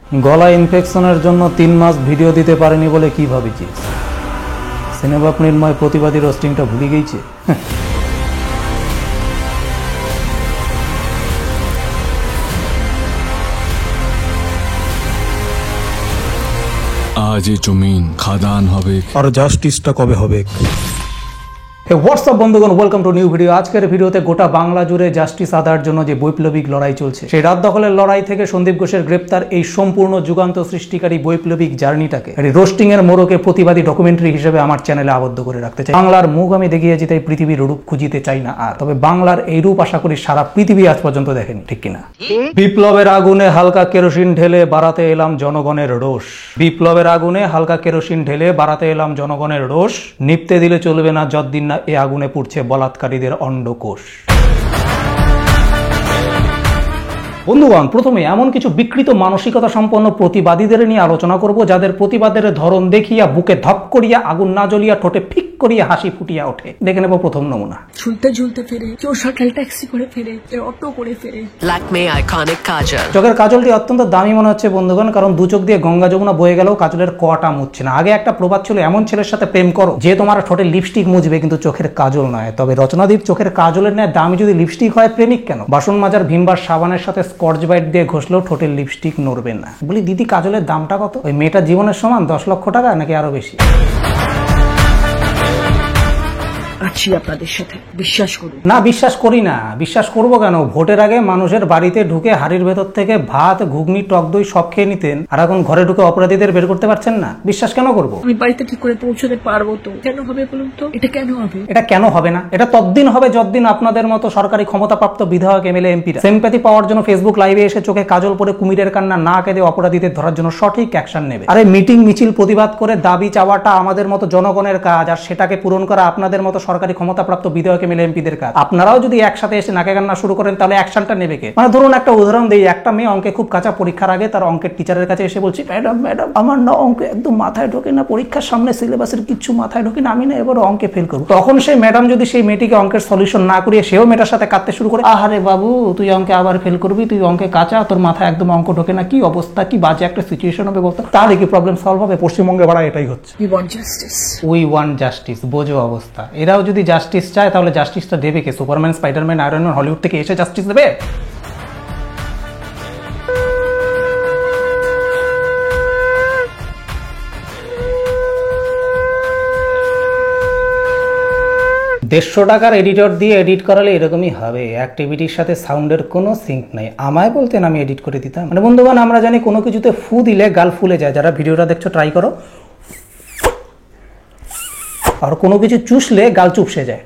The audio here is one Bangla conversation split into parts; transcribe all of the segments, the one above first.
গলা ইনফেকশনের জন্য 3 মাস ভিডিও দিতে পারেনি বলে কি ভাবিছিস? সিনেমা নির্ময় প্রতিবাদী রোস্টিংটা ভুলে গেছে। আজ এই জমিন খাদান হবে আর জাস্টিসটা কবে হবে? হোয়াটসঅ্যাপ বন্ধুগণ, ওয়েলকাম টু নিউ ভিডিও। আজকের ভিডিওতে গোটা বাংলা জুড়ে জাস্টিস আদায়ের জন্য যে বৈপ্লবিক লড়াই চলছে, সেই রাত দখলের লড়াই থেকে সন্দীপ ঘোষের গ্রেপ্তার, এই সম্পূর্ণ যুগান্ত সৃষ্টিকারী বৈপ্লবিক জার্নিটাকে রোস্টিং এর মোড়কে প্রতিবাদী ডকুমেন্টারি হিসেবে আমার চ্যানেলে আবদ্ধ করে রাখতে চাই। বাংলার মুখ আমি দেখিয়ে যেতে পৃথিবীর রূপ খুঁজিতে চাই না আর, তবে বাংলার এই রূপ আশা করি সারা পৃথিবী আজ পর্যন্ত দেখেনি, ঠিক কিনা? বিপ্লবের আগুনে হালকা কেরোসিন ঢেলে বাড়াতে এলাম জনগণের রোষ। বিপ্লবের আগুনে হালকা কেরোসিন ঢেলে বাড়াতে এলাম জনগণের রোষ। নিপতে দিলে চলবে না যতদিন না এ আগুনে পুড়ছে বলাৎকারীদের অন্ডকোষ। বন্ধুগণ, প্রথমে এমন কিছু বিকৃত মানসিকতা সম্পন্ন প্রতিবাদীদের নিয়ে আলোচনা করব, যাদের প্রতিবাদের ধরন দেখিয়া বুকে ধপ করিয়া আগুন না জ্বলিয়া ঠোঁটে ফিক করিয়া হাসি ফুটিয়া ওঠে। দেখে নেব প্রথম নমুনা। ঝুলতে ঝুলতে ফেরে, কেউ শাটল ট্যাক্সি করে ফেরে, কেউ অটো করে ফেরে। ল্যাকমে আইকনিক কাজল। চোখের কাজলটি অত্যন্ত দামি মনে হচ্ছে বন্ধুগণ, কারণ দু চোখ দিয়ে গঙ্গা যমুনা বয়ে গেলেও কাজলের কটা মুছছে না। আগে একটা প্রবাদ ছিল, এমন ছেলের সাথে প্রেম করো যে তোমার ঠোঁটে লিপস্টিক মুছবে কিন্তু চোখের কাজল নয়। তবে রচনাদীপ চোখের কাজলের ন্যায় দামি যদি লিপস্টিক হয়, প্রেমিক কেন? বাসন মাজার ভিমবার সাবানের সাথে স্কচ ব্রাইট দিয়ে ঘষলেও ঠোঁটের লিপস্টিক নড়বে না। বলি দিদি, কাজলের দামটা কত? ওই মেয়েটার জীবনের সমান 10 লক্ষ টাকা নাকি আরো বেশি? আছি আপনাদের সাথে, বিশ্বাস করুন। না, বিশ্বাস করি না। বিশ্বাস করবো কেন? ভোটের আগে মানুষের বাড়িতে ঢুকে হাড়ির ভেতর থেকে ভাত, ঘুগনি, টক দই সব খেয়ে নিতেন, আর এখন ঘরে ঢুকে অপরাধীদের বের করতে পারছেন না। বিশ্বাস কেন করবো? আমি বাড়িতে ঠিক করে পৌঁছতে পারবো তো? কেন হবে বলুন তো? এটা কেন হবে? এটা কেন হবে না? এটা ততদিন হবে যতদিন আপনাদের মতো সরকারি ক্ষমতাপ্রাপ্ত বিধায়ক, এমএলএ, এমপিরা সিম্প্যাথি পাওয়ার জন্য ফেসবুক লাইভে এসে চোখে কাজল পরে কুমিরের কান্না না কেঁদে অপরাধীদের ধরার জন্য সঠিক অ্যাকশন নেবে। আরে মিটিং মিছিল প্রতিবাদ করে দাবি চাওয়াটা আমাদের মতো জনগণের কাজ, আর সেটাকে পূরণ করা আপনাদের মতো সরকারি ক্ষমতাপ্রাপ্ত বিধায়ক, এমএলএ, এমপিদের কাজ। আপনারাও যদি একসাথে এসে নাকে কান্না শুরু করেন, তাহলে অ্যাকশনটা নেবে কে? মানে ধরুন একটা উদাহরণ দেই, একটা মেয়ে অঙ্কে খুব কাঁচা, পরীক্ষার আগে তার অঙ্কের টিচারের কাছে এসে বলছি, ম্যাডাম আমার না অঙ্ক একদম মাথায় ঢোকে না, পরীক্ষার সামনে সিলেবাসের কিছু মাথায় ঢোকে না, আমি না এবার অঙ্কে ফেল করবো। তখন সেই ম্যাডাম যদি সেই মেয়েটিকে অঙ্কের সলিউশন না করিয়ে সেও মেয়েটার সাথে কাঁদতে শুরু করে, আহারে বাবু তুই অঙ্কে আবার ফেল করবি, তুই অঙ্কে কাঁচা, তোর মাথায় একদম অঙ্ক ঢোকে না, কি অবস্থা, কি বাজে একটা সিচুয়েশন হবে বলতো, তাহলে কি প্রবলেম সলভ হবে? পশ্চিমবঙ্গে বাড়া এটাই হচ্ছে। We want justice. বোঝো অবস্থা। এরাও যদি জাস্টিস চায় তাহলে জাস্টিসটা দেবে কে? Superman, Spiderman, Iron Man Hollywood থেকে এসে জাস্টিস দেবে? $150 এডিটর দিয়ে এডিট করালে এরকমই হবে। অ্যাক্টিভিটির সাথে সাউন্ডের কোনো সিঙ্ক নাই। আমায় বলতেন, আমি এডিট করে দিতাম। মানে বন্ধুগণ, আমরা জানি কোনো কিছুতে ফু দিলে গাল ফুলে যায়। যারা ভিডিওটা দেখছো ট্রাই করো। আর কোনো কিছু চুষলে গাল চুপসে যায়।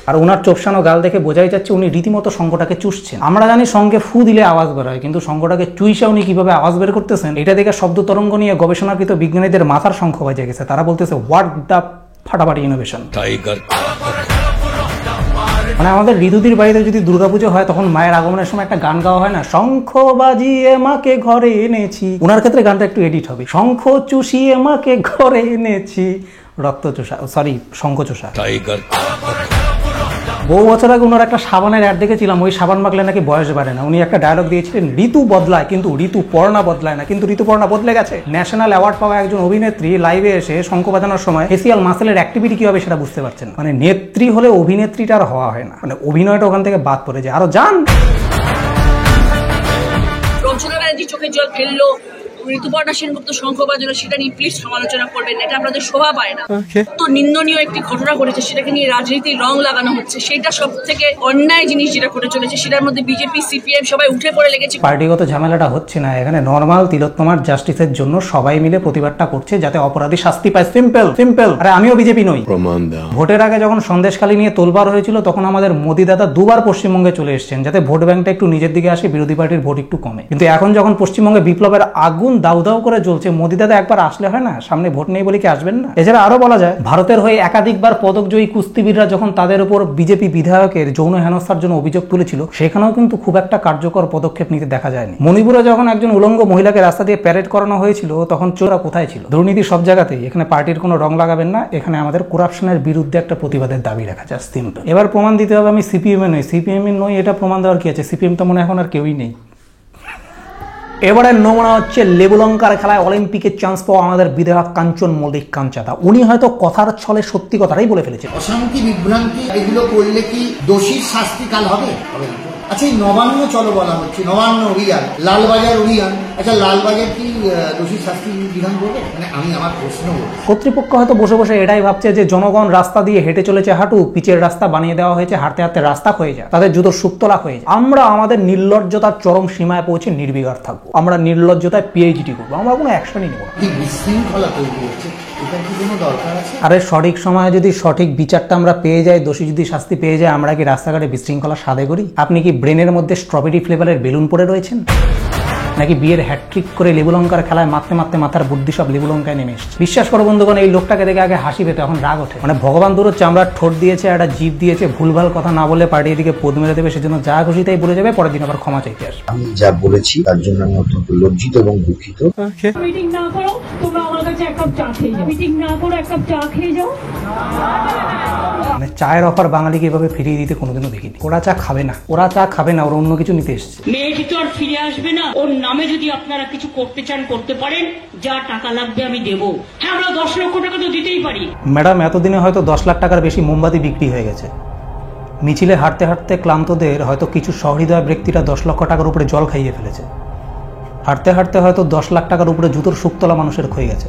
আর ওনার চোপসানো গাল দেখে বোঝাই যাচ্ছে উনি রীতিমতো শঙ্খটাকে চুষছেন। আমরা জানি সঙ্গে ফু দিলে আওয়াজ বের হয়, কিন্তু শঙ্খটাকে চুইসা উনি কিভাবে আওয়াজ বের করতেছেন, এটা দেখে শব্দ তরঙ্গ নিয়ে গবেষণাকৃত বিজ্ঞানীদের মাথার শঙ্খ বাজে গেছে। তারা বলতেছে, হোয়াট দ্য ফাটাফাটি ইনোভেশন। মানে আমাদের ঋতুদির বাড়িতে যদি দুর্গাপুজো হয়, তখন মায়ের আগমনের সময় একটা গান গাওয়া হয় না, শঙ্খ বাজিয়ে মাকে ঘরে এনেছি। ওনার ক্ষেত্রে গানটা একটু এডিট হবে, শঙ্খ চুষিয়ে মাকে ঘরে এনেছি, রক্ত চোষা, সরি শঙ্খ চোষা। বহু বছর আগে ওনার একটা সাবানের অ্যাড দেখেছিলাম, ওই সাবান মাখলে নাকি বয়স বাড়ে না। উনি একটা ডায়লগ দিয়েছিলেন, ঋতু বদলায় কিন্তু ঋতুপর্ণা বদলায় না, কিন্তু ঋতুপর্ণা বদলে গেছে। ন্যাশনাল অ্যাওয়ার্ড পাওয়া একজন অভিনেত্রী লাইভে এসে শঙ্খ বাজানোর সময় ফেসিয়াল মাসেলের অ্যাক্টিভিটি কি হবে সেটা বুঝতে পারছেন। মানে নেত্রী হলে অভিনেত্রীটা আর হওয়া হয় না, মানে অভিনয়টা ওখান থেকে বাদ পড়ে যায়। আরো যান, রচনা ব্যানার্জি চোখে জল ফেললো, ঋতুপর্ণা সেনগুপ্ত শঙ্খ বাজানো, সেটা নিয়ে প্লিজ সমালোচনা করবেন, এটা আপনাদের শোভা পায় না। তো নিন্দনীয় একটি ঘটনা ঘটেছে, সেটাকে নিয়ে রাজনীতির রং লাগানো হচ্ছে, সেটা সব থেকে অন্যায় জিনিস যেটা ঘটে চলেছে। সেটার মধ্যে বিজেপি, সিপিএম সবাই উঠে পড়ে লেগেছে। পার্টিগত ঝামেলাটা হচ্ছে না এখানে, নর্মাল তিলোত্তমার জাস্টিসের জন্য সবাই মিলে প্রতিবাদটা করছে, যাতে অপরাধী শাস্তি পায়। Simple simple. আরে আমিও বিজেপি নই। ভোটের আগে যখন সন্দেশখালী নিয়ে তোলবার হয়েছিল, তখন আমাদের মোদি দাদা দুবার পশ্চিমবঙ্গে চলে এসেছেন, যাতে ভোট ব্যাংকটা একটু নিজের দিকে আসে, বিরোধী পার্টির ভোট একটু কমে। কিন্তু এখন যখন পশ্চিমবঙ্গে বিপ্লবের আগুন দাউ দাউ করে জ্বলছে, মোদি দাদা একবার আসলে হয় না? সামনে ভোট নেই বলে কি আসবেন না? এছাড়া আরো বলা যায়, ভারতের হয়ে একাধিকবার পদকজয়ী কুস্তিবীররা যখন তাদের উপর বিজেপি বিধায়কের যৌন হেনস্থার জন্য অভিযোগ তুলেছিল, সেখানেও কিন্তু খুব একটা কার্যকর পদক্ষেপ নিতে দেখা যায়নি। মণিপুরে যখন একজন উলঙ্গ মহিলাকে রাস্তা দিয়ে প্যারেড করানো হয়েছিল, তখন চোরা কোথায় ছিল? দুর্নীতি সব জায়গাতেই। এখানে পার্টির কোনো রং লাগাবেন না, এখানে আমাদের করাপশনের বিরুদ্ধে একটা প্রতিবাদের দাবি রাখা যায়, সিম্পল। এবার প্রমাণ দিতে হবে আমি সিপিএম এ নই। সিপিএম এ নই এটা প্রমাণ দেওয়ার কি আছে? সিপিএম তো মনে এখন আর কেউই নেই। এবারে নমুনা হচ্ছে লেবুলঙ্কার খেলায় অলিম্পিকের চান্স পাওয়া আমাদের বিধায়ক কাঞ্চন মল্লিক কাঞ্চাদা। উনি হয়তো কথার ছলে সত্যি কথাটাই বলে ফেলেছেন। অশান্তি বিভ্রান্তি এগুলো করলে কি দোষীর শাস্তি কাল হবে? হবে না। আচ্ছা, এই নবান্ন চলো বলা হচ্ছে, নবান্ন অভিযান, লালবাজার অভিযান, আচ্ছা লালবাজার কি দোষীর শাস্তি বিধান করবে? মানে আমি আমার প্রশ্ন, কর্তৃপক্ষ হয়তো বসে বসে এটাই ভাবছে যে জনগণ রাস্তা দিয়ে হেঁটে চলেছে হাঁটু, পিচের রাস্তা বানিয়ে দেওয়া হয়েছে, হাঁটতে হাঁটতে রাস্তা হয়ে যায়, তাদের জুতোর সুক্তলা হয়ে যায়। আমরা আমাদের নির্লজ্জতার চরম সীমায় পৌঁছে নির্বিকার থাকবো, আমরা নির্লজ্জতায় পিএইচডি করবো, আমরা কোনো অ্যাকশনই নেব না। বিশৃঙ্খলা তৈরি হচ্ছে, এটা কি কোনো দরকার আছে? আরে সঠিক সময়ে যদি সঠিক বিচারটা আমরা পেয়ে যাই, দোষী যদি শাস্তি পেয়ে যায়, আমরা কি রাস্তাঘাটে বিশৃঙ্খলা সাধে করি? আপনি কি ব্রেনের মধ্যে স্ট্রবেরি ফ্লেভারের বেলুন পড়ে রয়েছেন, নাকি বিয়ের হ্যাট্রিক করে লেবুলঙ্কার খেলায় মারতে মারতে মাথার বুদ্ধি সব লেবুলঙ্কায় নেমে এসছে? বিশ্বাস করো বন্ধুগণ, এই লোকটাকে দেখে আগে হাসি পেতে এখন রাগ ওঠে। মানে ভগবান দূর হচ্ছে, আমরা ঠোঁট দিয়েছে, একটা জিভ দিয়েছে, ভুলভাল কথা না বলে পার্টি এদিকে পদ মেরে দেবে, সেজন্য যা খুশি তাই বলে যাবে, পরের দিন আবার ক্ষমা চাইতে আসবে। আমি যা বলেছি তার জন্য আমি অত্যন্ত লজ্জিত এবং দুঃখিত। মিটিং না করো, তোমরা আমার কাছে এক কাপ চা খেয়ে যাও। মিটিং না করো, এক কাপ চা খেয়ে যাও। মানে চায়ের অফার বাঙালিকে এভাবে ফিরিয়ে দিতে কোনোদিনও দেখিনি। ওরা চা খাবে না, ওরা চা খাবে না, ওরা অন্য কিছু নিতে এসছে। মেয়েটি তো আর ফিরে আসবে না। ওর নামে যদি আপনারা কিছু করতে চান করতে পারেন, যা টাকা লাগবে আমি দেবো। হ্যাঁ, আমরা 10 লক্ষ টাকা তো দিতেই পারি। ম্যাডাম, এতদিনে হয়তো 10 লাখ টাকার বেশি মোমবাতি বিক্রি হয়ে গেছে। মিছিলে হাঁটতে হাঁটতে ক্লান্তদের হয়তো কিছু সহৃদয় ব্যক্তিরা 10 লক্ষ টাকার উপরে জল খাইয়ে ফেলেছে। হাঁটতে হাঁটতে হয়তো 10 লাখ টাকার উপরে জুতোর শুকতলা মানুষের ক্ষয়ে গেছে।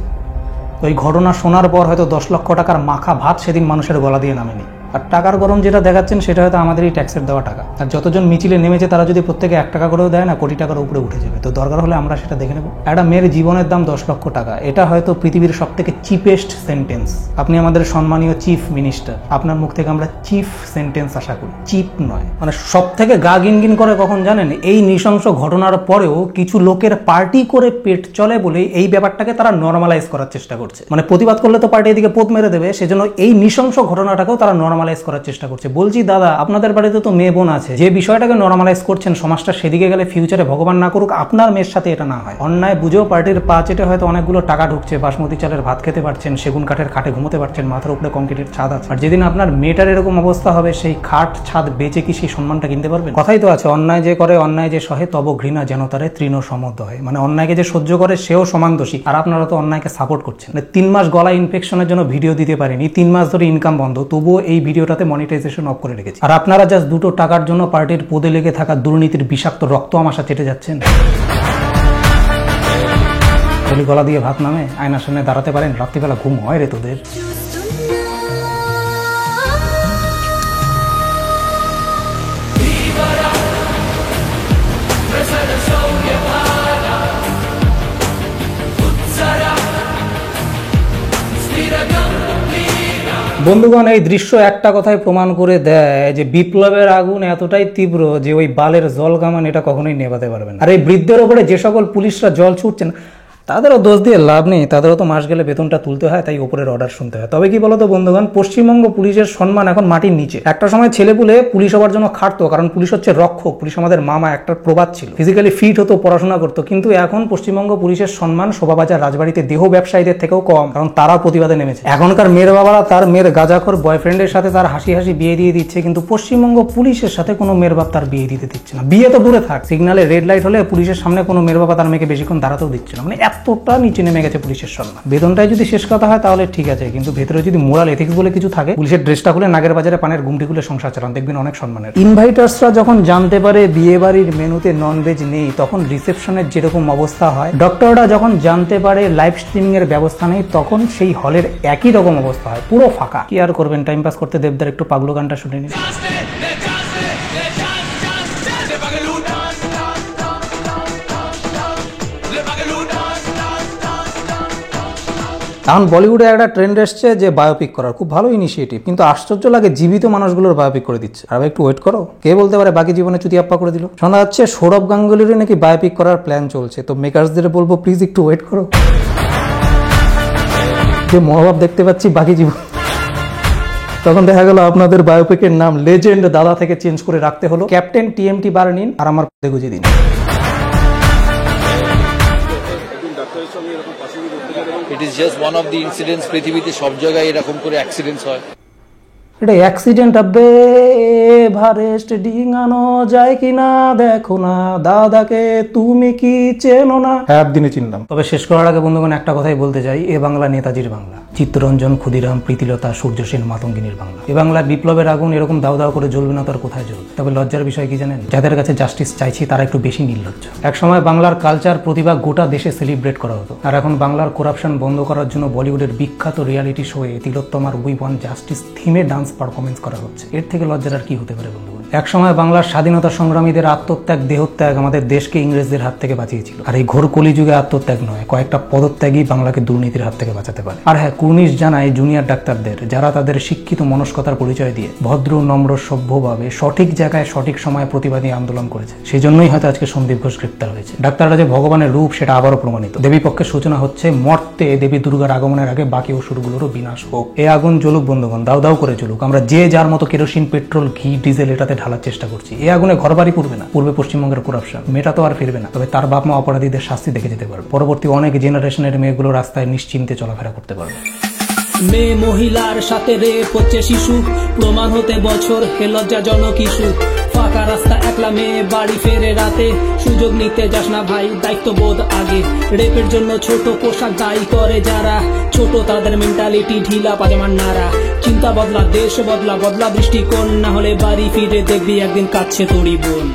ওই ঘটনা শোনার পর হয়তো 10 লক্ষ টাকার মাখা ভাত সেদিন মানুষের গলা দিয়ে নামেনি। আর টাকার গরম যেটা দেখাচ্ছেন সেটা হয়তো আমাদেরই ট্যাক্সের দেওয়া টাকা। আর যতজন মিছিলে নেমেছে তারা যদি প্রত্যেকে 1 টাকা করেও দেয় না, কোটি টাকার উপরে উঠে যাবে। তো দরকার হলে আমরা সেটা দেখে নেব। একটা মেয়ের জীবনের দাম 10 লক্ষ টাকা, এটা হয়তো পৃথিবীর সব থেকে চিপেস্ট সেন্টেন্স। আপনি আমাদের সম্মানীয় চিফ মিনিস্টার, আপনার মুখ থেকে আমরা চিফ সেন্টেন্স আশা করি, চিপ নয়। মানে সব থেকে গা গিনগিন করে কখন জানেন? এই নৃশংস ঘটনার পরেও কিছু লোকের পার্টি করে পেট চলে বলে এই ব্যাপারটাকে তারা নর্মালাইজ করার চেষ্টা করছে। মানে প্রতিবাদ করলে তো পার্টি এদিকে পোত মেরে দেবে, সেজন্য এই নৃশংস ঘটনাটাকেও তারা নর্মালাইজ করার চেষ্টা করছে। বলছি দাদা, আপনাদের বাড়িতে তো মেয়ে বোন আছে, যে বিষয়টাকে নর্মালাইজ করছেন সমাজটা সেদিকে গেলে ফিউচারে ভগবান না করুক আপনার মেয়ের সাথে এটা না হয়। অন্যায় বুঝেও পার্টির পা চেটে হয়তো অনেকগুলো টাকা ঢুকছে, বাসমতি চালের ভাত খেতে পারছেন, সেগুন কাঠের খাটে ঘুমোতে পারছেন, মাথার উপরে কংক্রিটের ছাদ আছে। আর যেদিন আপনার মেয়েটার এরকম অবস্থা হবে, সেই খাট ছাদ বেচে কি সেই সম্মানটা কিনতে পারবেন? কথাই তো আছে, অন্যায় যে করে, অন্যায় যে সহে, তব ঘৃণা যেন তারে তৃণ সমদয়। মানে অন্যায়কে যে সহ্য করে সেও সমান দোষী। আর আপনারা তো অন্যায়কে সাপোর্ট করছেন। 3 মাস গলা ইনফেকশনের জন্য ভিডিও দিতে পারেনি, 3 মাস ধরে ইনকাম বন্ধ, তবুও এই ভিডিওটাতে মনিটাইজেশন অফ করে রেখেছি। আর আপনারা জাস্ট 2 টাকার জন্য পার্টির পদে লেগে থাকা দুর্নীতির বিষাক্ত রক্ত আমাশা চেটে যাচ্ছেন। গলা দিয়ে ভাত নামে, আয়নার সামনে দাঁড়াতে পারেন, রাত্রিবেলা ঘুম হয় রে তোদের? বন্ধুগণ, এই দৃশ্য একটা কথাই প্রমাণ করে দেয় যে বিপ্লবের আগুন এতটাই তীব্র যে ওই বালের জল কামান এটা কখনোই নেভাতে পারবে না। আর এই বৃদ্ধের ওপরে যে সকল পুলিশরা জল ছুটছেন, তাদেরও দোষ দিয়ে লাভ নেই, তাদেরও তো মাস গেলে বেতনটা তুলতে হয়, তাই উপরের অর্ডার শুনতে হয়। তবে কি বলতো বন্ধুগণ, পশ্চিমবঙ্গ পুলিশের সম্মান এখন মাটির নিচে। একটা সময় ছেলেপুলে পুলিশ হওয়ার জন্য খাটতো, কারণ পুলিশ হচ্ছে রক্ষক, পুলিশ আমাদের মামা, একটা প্রবাদ ছিল, ফিজিক্যালি ফিট হতো, পড়াশোনা করতো। কিন্তু এখন পশ্চিমবঙ্গ পুলিশের সম্মান শোভাবাজার রাজবাড়িতে দেহ ব্যবসায়ীদের থেকেও কম, কারণ তারা প্রতিবাদে নেমেছে। এখনকার মেয়ের বাবারা তার মেয়ের গাঁজাখোর বয়ফ্রেন্ডের সাথে তার হাসি হাসি বিয়ে দিয়ে দিচ্ছে, কিন্তু পশ্চিমবঙ্গ পুলিশের সাথে কোনো মেয়ের বাপ তার বিয়ে দিতে দিচ্ছে না। বিয়ে তো দূরে থাক, সিগনালে রেড লাইট হলে পুলিশের সামনে কোনো মেয়ের বাবা তার মেয়েকে বেশিক্ষণ দাঁড়াতেও দিচ্ছে না। মানে এতটা নিচে নেমে গেছে পুলিশের সম্মান। বেতনটাই যদি শেষ কথা হয় তাহলে ঠিক আছে, কিন্তু ভেতরে যদি মোরাল এথিক্স বলে কিছু থাকে, পুলিশের ড্রেসটা খুলে নাগের বাজারে পানের গুমটি খুলে সংসার চালান, দেখবেন অনেক সম্মানের। ইনভাইটার্সরা যখন জানতে পারে বিয়ে বাড়ির মেনুতে ননভেজ নেই, তখন রিসেপশনের যেরকম অবস্থা হয়, ডক্টররা যখন জানতে পারে লাইভ স্ট্রিমিং এর ব্যবস্থা নেই, তখন সেই হলের একই রকম অবস্থা হয়, পুরো ফাঁকা। কি আর করবেন, টাইম পাস করতে দেবদার একটু পাগলো গানটা শুনে নিন। এখন বলিউডে একটা ট্রেন্ড এসছে যে বায়োপিক করার, খুব ভালো ইনিশিয়েটিভ, কিন্তু আশ্চর্য লাগে জীবিত মানুষগুলোর বায়োপিক করে দিচ্ছে। আর একটু ওয়েট করো, কে বলতে পারে বাকি জীবনে চুতিয়াপ্পা করে দিল। শোনা যাচ্ছে সৌরভ গাঙ্গুলিরও নাকি বায়োপিক করার প্ল্যান চলছে, তো মেকার্সদের বলবো প্লিজ একটু ওয়েট করো। যে মহাভাব দেখতে পাচ্ছি বাকি জীবন, তখন দেখা গেল আপনাদের বায়োপিকের নাম লেজেন্ড দাদা থেকে চেঞ্জ করে রাখতে হলো ক্যাপ্টেন টিএমটি বার নিন আর আমার পদে গুজিয়ে দিন। It is just one of the incidents পৃথিবীতে সব জায়গায় এরকম করে অ্যাক্সিডেন্টস হয়। এটা অ্যাক্সিডেন্ট হবে, এভারেস্ট ডিঙানো যায় কিনা দেখো না, দাদাকে তুমি কি চেনো না? হ্যাঁ, দিনে চিনলাম। তবে শেষ করার আগে বন্ধুগণ একটা কথাই বলতে চাই, এ বাংলা নেতাজির বাংলা, চিত্তরঞ্জন, ক্ষুদিরাম, প্রীতিলতা, সূর্য সেন, মাতঙ্গিনীর বাংলা। এ বাংলার বিপ্লবের আগুন এরকম দাও দাও করে জ্বলবে না, তার কোথায় জ্বলবে? তবে লজ্জার বিষয় কি জানেন, যাদের কাছে জাস্টিস চাইছি তারা একটু বেশি নির্লজ্জ। একসময় বাংলার কালচার, প্রতিভা গোটা দেশে সেলিব্রেট করা হতো, আর এখন বাংলার করাপশন বন্ধ করার জন্য বলিউডের বিখ্যাত রিয়ালিটি শোয়ে তিলোত্তমার উই ওয়ান্ট জাস্টিস থিমে ডান্স পারফরমেন্স করা হচ্ছে। এর থেকে লজ্জার আর কি হতে পারে বন্ধুগণ? একসময় বাংলার স্বাধীনতা সংগ্রামীদের আত্মত্যাগ, দেহত্যাগ আমাদের দেশকে ইংরেজদের হাত থেকে বাঁচিয়েছিল। আর এই ঘোর কলিযুগে আত্মত্যাগ নয়, কয়েকটা পদত্যাগই বাংলাকে দুর্নীতির হাত থেকে বাঁচাতে পারে। আর হ্যাঁ, কুর্নিশ জানায় জুনিয়র ডাক্তারদের, যারা তাদের শিক্ষিত মনস্কতার পরিচয় দিয়ে ভদ্র, নম্র, সভ্যভাবে সঠিক জায়গায় সঠিক সময়ে প্রতিবাদী আন্দোলন করেছে। সেই জন্যই হয়তো আজকে সন্দীপ ঘোষ গ্রেপ্তার হয়েছে। ডাক্তাররা যে ভগবানের রূপ সেটা আবারও প্রমাণিত। দেবী পক্ষের সূচনা হচ্ছে, মর্তে দেবী দুর্গার আগমনের আগে বাকি অসুরগুলোরও বিনাশ হোক। এই আগুন জ্বলুক বন্ধুগণ, দাও দাও করে জ্বলুক। আমরা যে যার মতো কেরোসিন, পেট্রোল, ঘি, ডিজেল এটাতে ঢালার চেষ্টা করছি। এই আগুনে ঘরবাড়ি পুড়বে না, পূর্বে পশ্চিমবঙ্গের করাপশন মেটা তো আর ফিরবে না, তবে তার বাপ মা অপরাধীদের শাস্তি দেখে যেতে পারবে। পরবর্তী অনেক জেনারেশনের মেয়েগুলো রাস্তায় নিশ্চিন্তে চলাফেরা করতে পারবে। মেয়ে মহিলার সাথে রেপ হচ্ছে শিশু, প্রমাণ হতে বছর, হে লজ্জাজনক ইস্যু। ফাঁকা রাস্তা একলা মেয়ে বাড়ি ফেরে রাতে, সুযোগ নিতে যাস না ভাই, দায়িত্ববোধ আগে। রেপের জন্য ছোট পোশাক দায়ী করে যারা, ছোট তাদের মেন্টালিটি, ঢিলা পাজামার নাড়া। চিন্তা বদলা, দেশ বদলা, বদলা দৃষ্টিকোণ, না হলে বাড়ি ফিরে দেখবি একদিন কাচ্ছে তোরই বোন।